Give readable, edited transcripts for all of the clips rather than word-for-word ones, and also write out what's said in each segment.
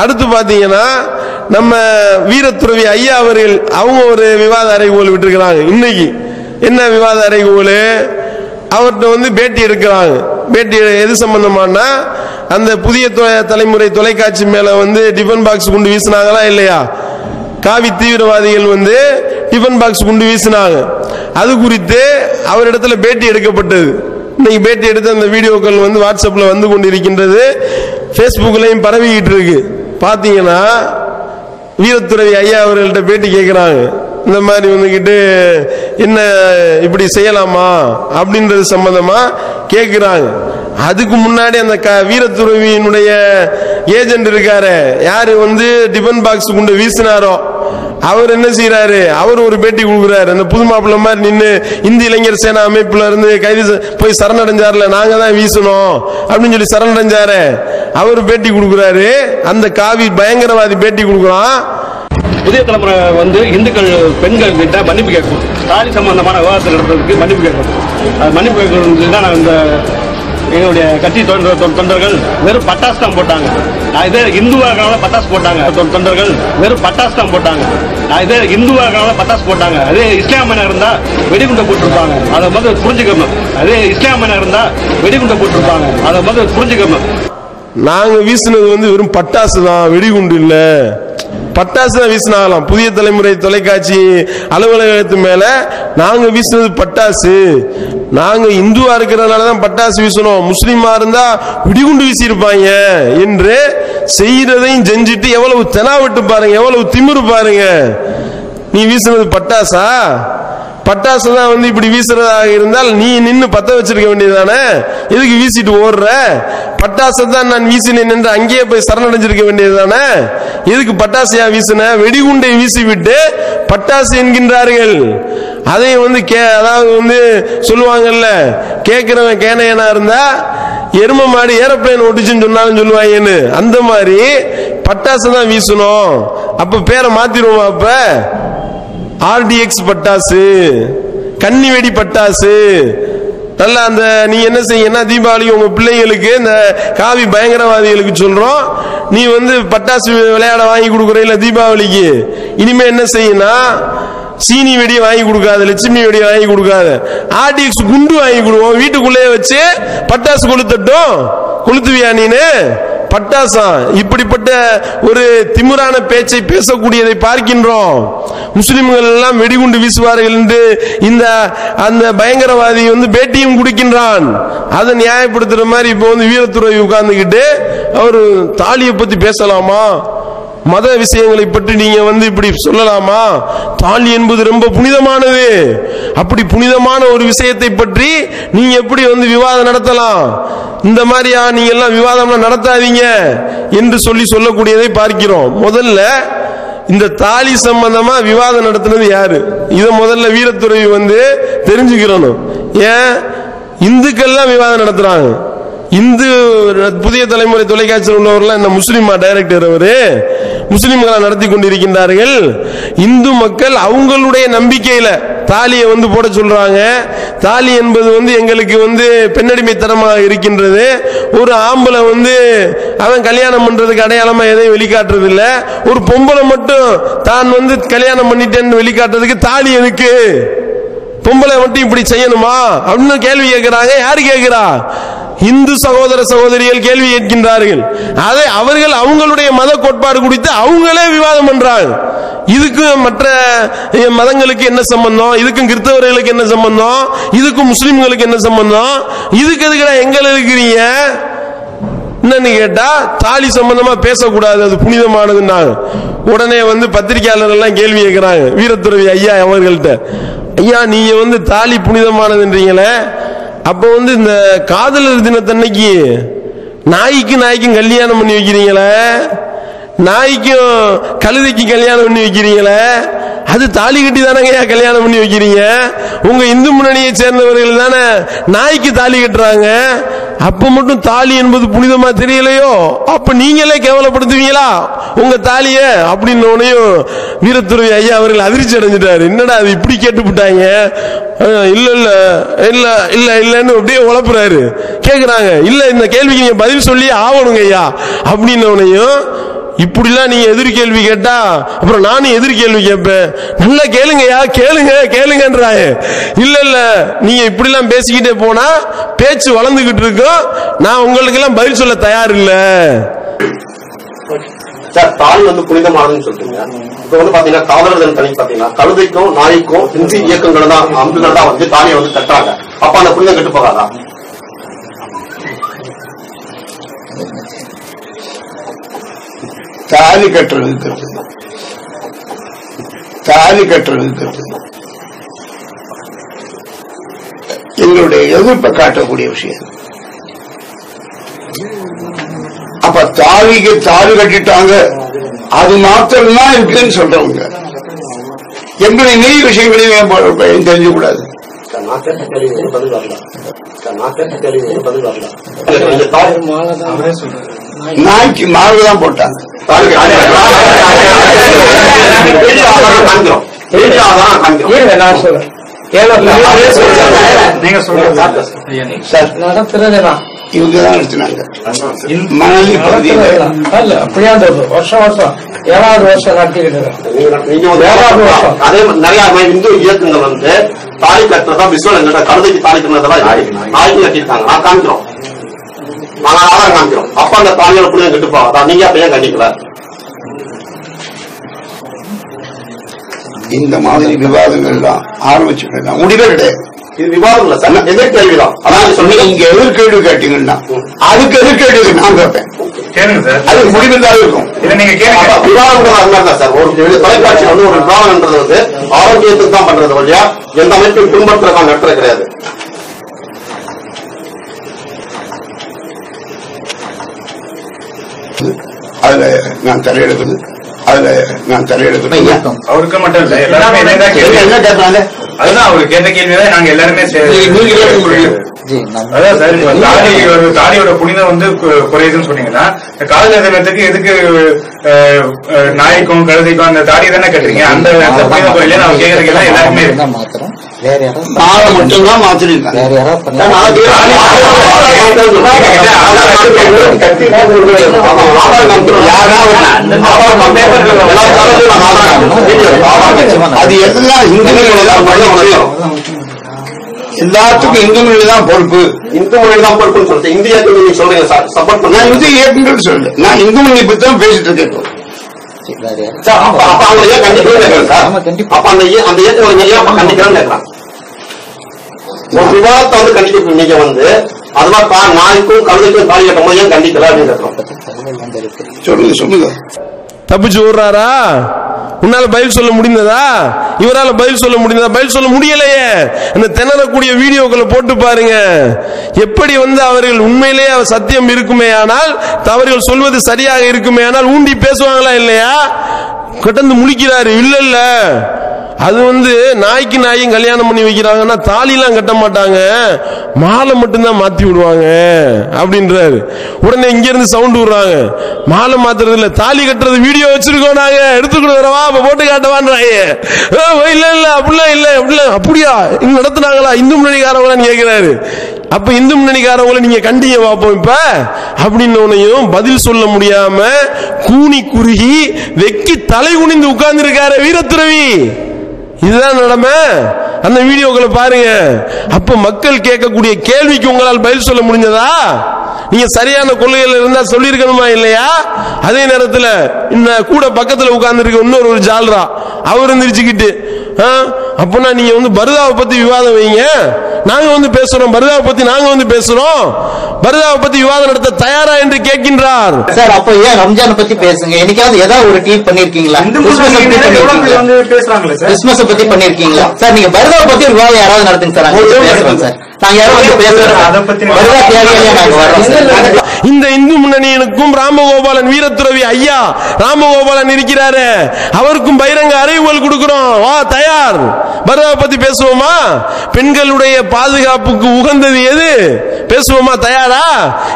அடுத்து பாத்தீங்கன்னா நம்ம வீரத்துறவி ஐயா அவர்கள் அவங்க ஒரு விவாத அறைகோல் விட்டுருக்கிறாங்க. இன்னைக்கு என்ன விவாத அறைகோல்? அவர்கிட்ட பேட்டி எடுக்கிறாங்க. பேட்டி எது சம்பந்தமானா அந்த புதிய தலைமுறை தொலைக்காட்சி மேல டிஃபன் பாக்ஸ் குண்டு வீசினாங்களா இல்லையா? காவி தீவிரவாதிகள் டிஃபன் பாக்ஸ் குண்டு வீசினாங்க. அது குறித்து அவரிடத்துல பேட்டி எடுக்கப்பட்டது. இன்னைக்கு பேட்டி எடுத்து அந்த வீடியோக்கள் வாட்ஸ்அப்ல வந்து கொண்டிருக்கின்றது, பேஸ்புக்லையும் பரவிக்கிட்டு இருக்கு. பாத்தீங்கன்னா வீரத்துறவி ஐயா அவர்கள்ட்ட பேட்டி கேட்கிறாங்க. இந்த மாதிரி வந்துகிட்டு என்ன இப்படி செய்யலாமா அப்படின்றது சம்பந்தமா கேட்கிறாங்க. அதுக்கு முன்னாடி அந்த வீரத்துறவியினுடைய ஏஜென்ட் இருக்காரு, யாரு டிஃபன் பாக்ஸ் கொண்டு வீசினாரோ அவர் என்ன செய்யறாரு, அவர் ஒரு பேட்டி கொடுக்குறாரு. அந்த புது மாப்பிள்ள மாதிரி நின்று இந்திய இளைஞர் சேனா அமைப்புல இருந்து கைது போய் சரணடைஞ்சார்ல, நாங்க தான் வீசணும் அப்படின்னு சொல்லி சரணடைஞ்சாரு. அவர் பேட்டி கொடுக்குறாரு. அந்த காவி பயங்கரவாதி பேட்டி கொடுக்குறான். புதிய தலைமுறை இந்துக்கள் பெண்கள் கிட்ட மன்னிப்பு கேட்கும், தாலி சம்பந்தமான விவாதத்தில் நடத்துறதுக்கு மன்னிப்பு கேட்கும். அது மன்னிப்பு கேட்கறது தான் நான் இந்த எங்களுடைய கட்சி தொண்டர்கள் வெறும் பட்டாசு தான் போட்டாங்க. இதே இந்துவாக பட்டாசு போட்டாங்க. தொண்டர்கள் வெறும் பட்டாசு தான் போட்டாங்க. இதே இந்துவாக பட்டாசு போட்டாங்க. அதே இஸ்லாமியனா இருந்தா வெடிகுண்டை போட்டிருப்பாங்க. அதை புரிஞ்சுக்கணும். அதே இஸ்லாமியனா இருந்தா வெடிகுண்டை போட்டிருப்பாங்க. அதை புரிஞ்சுக்கணும். நாங்க வீசினது வெறும் பட்டாசு தான், வெடிகுண்டு இல்ல. பட்டாசு தான் வீசினாங்களாம். புதிய தலைமுறை தொலைக்காட்சி அலுவலகத்து மேல நாங்க வீசினது பட்டாசு. நாங்க இந்துவா இருக்கிறதுனால தான் பட்டாசு வீசணும், முஸ்லீமா இருந்தா வெடிகுண்டு வீசி இருப்பாங்க என்று செய்யறதையும் செஞ்சுட்டு எவ்வளவு தெனாவிட்டு பாருங்க, எவ்வளவு திமிரு பாருங்க. நீ வீசினது பட்டாசா? பட்டாசு தான் இப்படி வீசுறதாக இருந்தால் நீ நின்று பத்த வச்சிருக்க வேண்டியதானே? எதுக்கு வீசிட்டு ஓடுற? பட்டாசு தான் நான் வீசினேன் என்று அங்கேயே போய் சரணடைஞ்சிருக்க வேண்டியதுதானே? எதுக்கு பட்டாசையா வீசின? வெடிகுண்டை வீசி விட்டு பட்டாசு என்கின்றார்கள். அதை அதாவது சொல்லுவாங்கல்ல, கேட்கிறவன் கேனையனா இருந்தா எரும மாடி ஏரோப்ளேன் ஓட்டுச்சுன்னு சொன்னாலும் சொல்லுவாங்கன்னு. அந்த மாதிரி பட்டாசு தான் வீசணும். அப்ப பேரை மாத்திருவோமா? அப்ப ஆர்டிஎக்ஸ் பட்டாசு, கன்னி வெடி பட்டாசு. நல்லா அந்த நீ என்ன செய்யனா, தீபாவளி உங்க பிள்ளைங்களுக்கு இந்த காவி பயங்கரவாதிகளுக்கு சொல்றோம், நீ பட்டாசு விளையாட வாங்கி கொடுக்குற இல்ல தீபாவளிக்கு, இனிமே என்ன செய்யணும், சீனி வெடி வாங்கி கொடுக்காத, லட்சுமி வெடி வாங்கி கொடுக்காத, ஆர்டிஎக்ஸ் குண்டு வாங்கி கொடுவோம். வீட்டுக்குள்ளேயே வச்சு பட்டாசு கொளுத்தட்டும். கொளுத்துவியா நீனு? பட்டாசா? இப்படிப்பட்ட ஒரு திமிரான பேச்சை பேசக்கூடியதை பார்க்கின்றோம். முஸ்லிம்கள் எல்லாம் வெடிகுண்டு வீசுவார்கள் என்று இந்த அந்த பயங்கரவாதி பேட்டியும் குடிக்கின்றான். அதை நியாயப்படுத்துற மாதிரி இப்ப வீரத்துறவி உட்கார்ந்துகிட்டு அவரு தாலியை பத்தி பேசலாமா, மத விஷயங்களை பற்றி நீங்க இப்படி சொல்லலாமா? தாலி என்பது ரொம்ப புனிதமானது. அப்படி புனிதமான ஒரு விஷயத்தை பற்றி நீங்க எப்படி விவாதம் நடத்தலாம்? இந்த மாதிரியா நீங்க எல்லாம் விவாதம் நடத்தாதீங்க என்று சொல்லக்கூடியதை பார்க்கிறோம். முதல்ல இந்த தாலி சம்பந்தமா விவாதம் நடத்தினது யாரு? இத முதல்ல வீரத்துறவி தெரிஞ்சுக்கிறணும். ஏன் இந்துக்கள்லாம் விவாதம் நடத்துறாங்க? இந்து புதிய தலைமுறை தொலைக்காட்சியில் உள்ளவர்கள் இந்த முஸ்லிமா டைரக்டர் அவரு முஸ்லிம்களை நடத்தி கொண்டிருக்கின்றார்கள். இந்து மக்கள் அவங்களுடைய நம்பிக்கையில தாலியை போட சொல்றாங்க. தாலி என்பது எங்களுக்கு பெண்ணடிமைத்தனமாக இருக்கின்றது. ஒரு ஆம்பளை அவன் கல்யாணம் பண்றதுக்கு அடையாளமா எதையும் வெளிக்காட்டுறது இல்ல. ஒரு பொம்பளை மட்டும் தான் கல்யாணம் பண்ணிட்டேன்னு வெளிக்காட்டுறதுக்கு தாலி எதுக்கு? பொம்பளை மட்டும் இப்படி செய்யணுமா அப்படின்னு கேள்வி கேட்கிறாங்க. யாரு கேட்கிறா? இந்து சகோதர சகோதரிகள் கேள்வி கேட்கின்றார்கள். அதை அவர்கள் அவங்களுடைய மத கோட்பாடு குறித்து அவங்களே விவாதம் பண்றாங்க. இதுக்கும் மற்ற மதங்களுக்கு என்ன சம்பந்தம்? இதுக்கும் கிறிஸ்தவர்களுக்கு என்ன சம்பந்தம்? இதுக்கும் முஸ்லிம்களுக்கு என்ன சம்பந்தம்? இதுக்கு எதுக்குடா எங்களை இருக்கிறீங்க என்னன்னு கேட்டா, தாலி சம்பந்தமா பேசக்கூடாது, அது புனிதமானதுன்னாங்க. உடனே பத்திரிகையாளர்கள் எல்லாம் கேள்வி கேட்கிறாங்க வீரத்துறவி ஐயா அவர்கள்ட்ட. ஐயா, நீங்க தாலி புனிதமானதுன்றீங்களே, அப்ப இந்த காதலர் தினத்தன்னைக்கு நாய்க்கும் கல்யாணம் பண்ணி வைக்கிறீங்களே, நாய்க்கும் கழுதைக்கு கல்யாணம் பண்ணி வைக்கிறீங்களே, அது தாலி கட்டி தானங்க கல்யாணம் பண்ணி வைக்கிறீங்க. உங்க இந்து முன்னணியை சேர்ந்தவர்கள் தானே நாய்க்கு தாலி கட்டுறாங்க. அப்ப மட்டும் தாலி என்பது புனிதமா தெரியலையோ? அப்ப நீங்களே கேவலப்படுத்துவீங்களா உங்க தாலிய அப்படின்னு வீரத்துறவி ஐயா அவர்கள் அதிர்ச்சி அடைஞ்சிட்டாரு. என்னடா அது இப்படி கேட்டுவிட்டாங்க? இல்ல இல்ல இல்ல இல்ல இல்லன்னு அப்படியே உழப்புறாரு. கேக்குறாங்க, இல்ல இந்த கேள்விக்கு நீங்க பதில் சொல்லி ஆகணுங்க ஐயா அப்படின்னவனையும் இப்படிலாம் நீங்க எதிர் கேள்வி கேட்டா அப்புறம் நானும் எதிர் கேள்வி கேட்பேன். நல்லா கேளுங்கயா, கேளுங்க கேளுங்கன்றாங்க. இல்ல நீங்க இப்படிலாம் பேசிக்கிட்டே போனா பேச்சு வளர்ந்துகிட்டு இருக்கும். நான் உங்களுக்கு எல்லாம் பதில் சொல்ல தயார் இல்ல. சார், தாலி புனிதமானதுன்னு சொல்றீங்க. இப்ப பாத்தீங்கன்னா காவலர்கள் தனி பாத்தீங்கன்னா கழுதைக்கும் நாய்க்கும் இந்தி இயக்கங்கள் தான் அம்புகள் தான் தாலியை கட்டுறாங்க. அப்ப அந்த புனிதம் கெட்டு போகாதா? தாலி கட்டுறதுக்கு எங்களுடைய எதிர்ப்பை காட்டக்கூடிய விஷயம். அப்ப தாலிக்கு தாலி கட்டிட்டாங்க, அது மாத்திரம்தான் இருக்குன்னு சொல்றவங்க எங்களுடைய நெய் விஷயங்களையும் தெரிஞ்ச கூடாது. நாய்க்கு மாவுதான் போட்டாங்க. இவங்கதான் எடுத்துனாங்க மணலி பகுதியில். வருஷம் 7வது வருஷம் நடத்திக்கிட்டு அதே நிறைய இந்து இயக்கங்கள் தாலி கட்டுறதா விஸ்வல் கழுதைக்கு தாலி கட்டுறதெல்லாம் நாய்க்கு கட்டிருக்காங்க. நான் காமிக்கிறோம், நாங்க ஆதாரம் காமிக்கிறோம். அப்ப அந்த தாலியோட புனிதம் கெட்டு போகாதா? நீங்க அப்ப ஏன் கண்டிக்கல? இந்த மாதிரி விவாதங்கள் தான் ஆரம்பிச்சு முடிவே கிடையாது. இது விவாதம் இல்ல சார், எதிர் கேள்விதான். அதான் சொன்னீங்க. நீங்க எதிர்கேள்வி கேட்டீங்கன்னா அதுக்கு எதிர்கேள்வி நான் கேட்பேன். அது முடிவுதான் இருக்கும். விவாதம் அது மாதிரிதான் சார். ஒரு தொலைக்காட்சி ஒரு விவாதம்ன்றது ஆரோக்கியத்துக்கு தான் பண்றது வழியா எந்த அமைப்பையும் பின்பற்றுறதுதான் நடத்துறது கிடையாது. அதுல நான் தலையெடுக்கணும். அவருக்கு மட்டும் இல்ல, எல்லாருமே என்ன கேட்பாங்க, அதுதான் அவரு கேட்ட கேள்விதான் நாங்க எல்லாருமே. அதான் சார், தாலியோட புனிதம் குறையுதுன்னு சொன்னீங்கன்னா காதல் தினத்துக்கு எதுக்கு நாய்க்கும் கழுதைக்கும் அந்த தாலி தானே கட்டுறீங்க? அந்த புனித குறையில நான் கேட்கறதுக்கு எல்லாம் எல்லாருமே மட்டும்தான் மாத்திருக்காங்க. அது எல்லாம் எல்லாத்துக்கும் இந்து மொழி தான் பொறுப்பு. இந்து மொழி தான் பொறுப்புன்னு சொல்லிட்டு இந்திய இயக்கம் சொல்றீங்க சார். சப்போர்ட் பண்ண இந்து இயக்கங்கள் சொல்லு. நான் இந்து மொழி பத்தி தான் பேசிட்டு இருக்கேன். அப்ப அவங்க ஏன் கண்டிக்கிறேன் சார்? அப்ப அந்த இயக்கம் ஏன் கண்டிக்கிறேன்னு கேட்கலாம். ஒரு விவாதத்தை கண்டிக்க நீங்க அது மாதிரி நாய்க்கும் கழுதைக்கும் தாலி கட்டும் போது ஏன் கண்டிக்கல அப்படின்னு கேட்கலாம். சொல்லுங்க. தப்பிச்சு ஓடுறாரா? உன்னால பதில் சொல்ல முடிந்ததா? இவரால பதில் சொல்ல முடிந்ததா? பதில் சொல்ல முடியலையே. இந்த திணறக்கூடிய வீடியோக்களை போட்டு பாருங்க. எப்படி அவர்கள் உண்மையிலேயே சத்தியம் இருக்குமே ஆனால், தவறுகள் சொல்வது சரியாக இருக்குமே ஆனால் ஊண்டி பேசுவாங்களா இல்லையா? கடந்து முழிக்கிறாரு. இல்ல அது நாய்க்கு நாயும் கல்யாணம் பண்ணி வைக்கிறாங்கன்னா தாலிலாம் கட்ட மாட்டாங்க, மாலை மட்டும்தான் மாத்தி விடுவாங்க அப்படின்றாரு. உடனே இங்க இருந்து சவுண்ட் விடுறாங்க, மாலை மாத்துறது இல்ல தாலி கட்டுறது வீடியோ வச்சிருக்கோம் நாங்க, எடுத்துக்கிடுவா போட்டு காட்டவான்றாங்க. இல்ல அப்படிலாம் இல்ல அப்படியா இங்க நடத்துனாங்களா இந்து முன்னணிக்காரவங்களான்னு கேட்கிறாரு. அப்ப இந்து முன்னணிக்காரவங்களை நீங்க கண்டிங்க பாப்போம் இப்ப அப்படின்னு பதில் சொல்ல முடியாம கூனி குறுகி வெக்கி தலை குனிந்து உட்கார்ந்து இருக்காரு வீரத்துறவி. இதுதான் நடமை. அந்த வீடியோக்களை பாருங்க. அப்ப மக்கள் கேட்கக்கூடிய கேள்விக்கு உங்களால் பதில் சொல்ல முடிஞ்சதா? நீங்க சரியான கொள்கையில் இருந்தா சொல்லிருக்கணுமா இல்லையா? அதே நேரத்தில் இந்த கூட பக்கத்தில் உட்கார்ந்து இருக்க இன்னொரு ஜால்ரா அவர் எந்திரிச்சுக்கிட்டு அப்பனா நீங்க பர்தாவை பத்தி விவாதம் வைங்க, நாங்க பேசுறோம், பர்தாவை பத்தி நாங்க பேசுறோம், பர்தாவை பத்தி விவாதம் நடத்த தயாரா என்று கேட்கின்றார். சார் அப்ப ஏன் ரம்ஜான் பத்தி பேசுங்க. என்னைக்காவது ஏதாவது ஒரு ட்வீட் பண்ணிருக்கீங்களா? கிறிஸ்துமஸ் பத்தி பண்ணிருக்கீங்களா? சார் நீங்க பர்தாவை பத்தி விவாதம் யாராவது நடத்துங்க சார். பேசுறோம் சார், நாங்க யாரும் பேசுறோம். இந்த இந்து முன்னணியினுக்கும் ராமகோபாலன் வீரத்துறவி ஐயா ராமகோபாலன் இருக்கிறாரு, அவருக்கும் பகிரங்க அறிவுகள் கொடுக்கிறோம். வா தயார், பர்தாவை பத்தி பேசுவோமா? பெண்களுடைய பாதுகாப்புக்கு உகந்தது எது பேசுவோமா? தயாரா?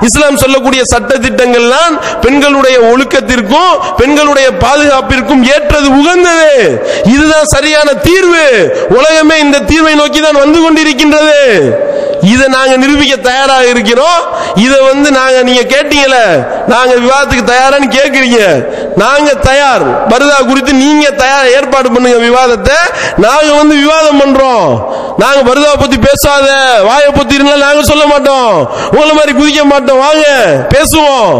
இஸ்லாம் சொல்லக்கூடிய சட்ட திட்டங்கள் தான் பெண்களுடைய ஒழுக்கத்திற்கும் பெண்களுடைய பாதுகாப்பிற்கும் ஏற்றது, உகந்தது. இதுதான் சரியான தீர்வு. உலகமே இந்த தீர்வை நோக்கி தான் வந்து கொண்டிருக்கின்றது. இதை நாங்க நிரூபிக்க தயாராக இருக்கிறோம். இதை வந்து நீங்க கேட்டீங்கல, நாங்க விவாதத்துக்கு தயாரான்னு கேட்கிறீங்க. நாங்க தயார். பர்தா குறித்து நீங்க தயார், ஏற்பாடு பண்ணுங்க விவாதத்தை. நாங்க வந்து விவாதம் பண்றோம். நாங்க பர்தாவை பத்தி பேசாத, வாயை பத்தி இருந்தாலும் நாங்க சொல்ல மாட்டோம், உங்களை மாதிரி குதிக்க மாட்டோம். வாங்க பேசுவோம்,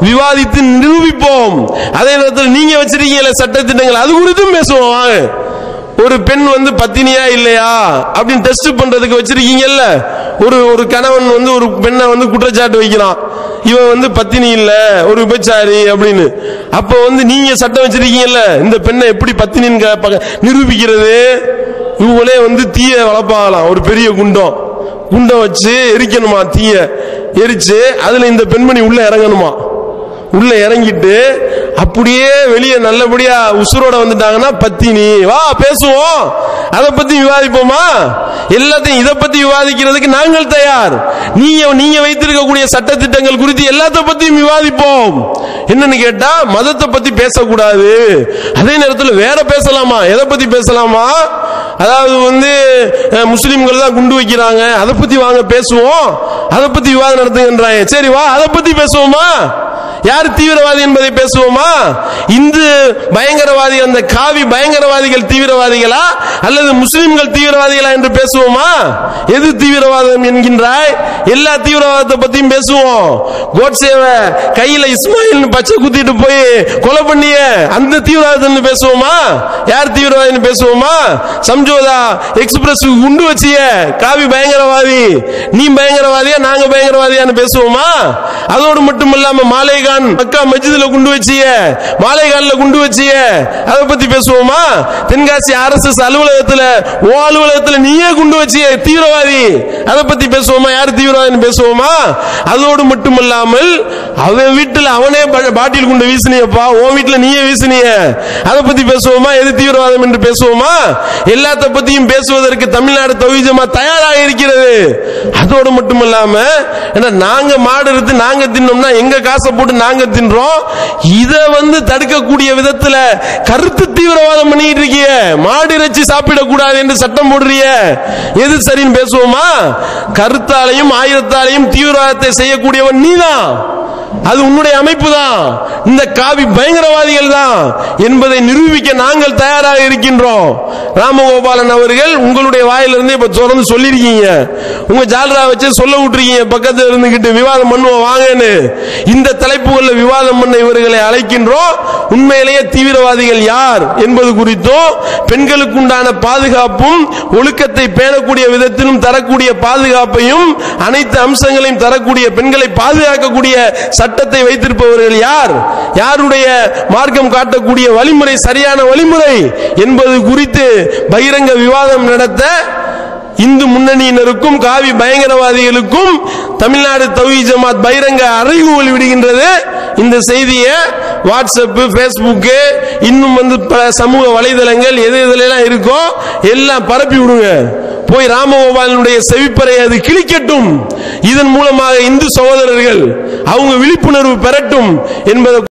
விவாதித்து நிரூபிப்போம். அதே நேரத்தில் நீங்க வச்சிருக்கீங்களே சட்டத்திட்டங்கள், அது குறித்தும் பேசுவோம். வாங்க. ஒரு பெண் வந்து பத்தினியா இல்லையா அப்படின்னு டெஸ்ட் பண்றதுக்கு வச்சிருக்கீங்கல்ல. ஒரு கணவன் வந்து ஒரு பெண்ணை வந்து குற்றச்சாட்டு வைக்கிறான், இவன் வந்து பத்தினி இல்ல, ஒரு விபச்சாரி அப்படின்னு. அப்ப வந்து நீங்க சட்டம் வச்சிருக்கீங்கல்ல, இந்த பெண்ணை எப்படி பத்தினின்னு நிரூபிக்கிறது? இவங்களே வந்து தீய வளர்ப்பாகலாம், ஒரு பெரிய குண்டம் வச்சு எரிக்கணுமா, தீய எரிச்சு அதுல இந்த பெண்மணி உள்ள இறங்கணுமா. உள்ள இறங்கிட்டு அப்படியே வெளியே நல்லபடியா உசுரோட வந்துட்டாங்கன்னா பத்தினி. வா பேசுவோம், அதை பத்தி விவாதிப்போமா? எல்லாத்தையும் இதை பத்தி விவாதிக்கிறதுக்கு நாங்கள் தயார். நீங்க வைத்திருக்கக்கூடிய சட்டத்திட்டங்கள் குறித்து எல்லாத்த பத்தியும் விவாதிப்போம். என்னன்னு கேட்டா, மதத்தை பத்தி பேசக்கூடாது, அதே நேரத்தில் வேற பேசலாமா? எதை பத்தி பேசலாமா? அதாவது வந்து முஸ்லிம்கள் தான் குண்டு வைக்கிறாங்க, அதை பத்தி வாங்க பேசுவோம், அதை பத்தி விவாதம் நடத்துகின்றாங்க. சரி வா, அதை பத்தி பேசுவோமா? யார் தீவிரவாதி என்பதை பேசுவோமா? இந்து பயங்கரவாதி, அந்த காவி பயங்கரவாதிகள் தீவிரவாதிகளா அல்லது முஸ்லிம்கள் தீவிரவாதிகளா என்று பேசுவோமா? எது தீவிரவாதம் என்கின்றாய்? எல்லா தீவிரவாதத்தை பத்தியும் பேசுவோம். கோட்சேவை கையில இஸ்மாயில் பச்சை குத்திட்டு போய் கொலை பண்ணிய அந்த தீவிரவாதம் பேசுவோமா? யார் தீவிரவாதி பேசுவோமா? சம்ஜோதா எக்ஸ்பிரஸ் குண்டு வச்சிய காவி பயங்கரவாதி, நீ பயங்கரவாதியா நாங்க பயங்கரவாதியான்னு பேசுவோமா? அதோடு மட்டுமல்லாம மாலேகான் மக்கா மஸ்ஜிதுல குண்டு வச்சிய, மாலேகான்ல குண்டு வச்சிய, அதை பத்தி பேசுவோமா? தென்காசி RSS அலுவலகத்துல நீயே குண்டு வச்சிய தீவிரவாதி, அதை பத்தி பேசுவோமா? யார் தீவிரவாதி பேசுவோமா? அதோடு மட்டுமல்லாமல் அவன் வீட்டுல அவனே பாட்டில் குண்டு வீசினியப்பா, உன் வீட்டுல நீயே வீசினிய, அதை பத்தி பேசுவோமா? எது தீவிரவாதம் என்று பேசுவோமா? எல்லாத்த பத்தியும் பேசுவதற்கு தமிழ்நாடு தௌஹீத் ஜமாஅத் தயாராக இருக்கிறது. அதோடு மட்டுமல்லாம நாங்க மாடு எடுத்து நாங்க தின்னோம்னா எங்க காசை போட்டு நாங்க தின்றோம், இத வந்து தடுக்கக்கூடிய விதத்துல கருத்து தீவிரவாதம் பண்ணிட்டு இருக்கிய, மாடு இறைச்சி சாப்பிடக்கூடாது என்று சட்டம் போடுறிய, எது சரின்னு பேசுவோமா? கருத்தாலையும் ஆயுதத்தாலையும் தீவிரவாதத்தை செய்யக்கூடியவன் நீதான், அது உன்னுடைய அமைப்பு தான், இந்த காவி பயங்கரவாதிகள் தான் என்பதை நிரூபிக்க நாங்கள் தயாராக இருக்கின்றோம். ராமகோபாலன் அவர்கள் உங்களுடைய வாயிலிருந்து இப்ப தொடர்ந்து சொல்லிருக்கீங்க, உங்க ஜால்ரா வச்சு சொல்ல விட்டுருக்கீங்க, பக்கத்தில் இருந்துகிட்டு விவாதம் பண்ணுவோம் வாங்கன்னு. இந்த தலைப்புகள்ல விவாதம் பண்ண இவர்களை அழைக்கின்றோம். உண்மையிலேயே தீவிரவாதிகள் யார் என்பது குறித்தும், பெண்களுக்கு உண்டான பாதுகாப்பும் ஒழுக்கத்தை பேணக்கூடிய விதத்திலும் தரக்கூடிய பாதுகாப்பையும் அனைத்து அம்சங்களையும் தரக்கூடிய, பெண்களை பாதுகாக்கக்கூடிய சட்டத்தை வைத்திருப்பவர்கள் யார், யாருடைய மார்க்கம் காட்டக்கூடிய வழிமுறை சரியான வழிமுறை என்பது குறித்து பகிரங்க விவாதம் நடத்த இந்து முன்னணியினருக்கும் காவி பயங்கரவாதிகளுக்கும் தமிழ்நாடு தௌஹீத் ஜமாஅத் பகிரங்க அறைகூவல் விடுகின்றது. இந்த செய்தியை வாட்ஸ்அப், பேஸ்புக், இன்னும் வந்து பல சமூக வலைதளங்கள் எது எதுலாம் இருக்கோ எல்லாம் பரப்பி விடுங்க. போய் ராமகோபாலனுடைய செவிப்பறை அது கிழிக்கட்டும். இதன் மூலமாக இந்து சகோதரர்கள் அவங்க விழிப்புணர்வு பெறட்டும் என்பதை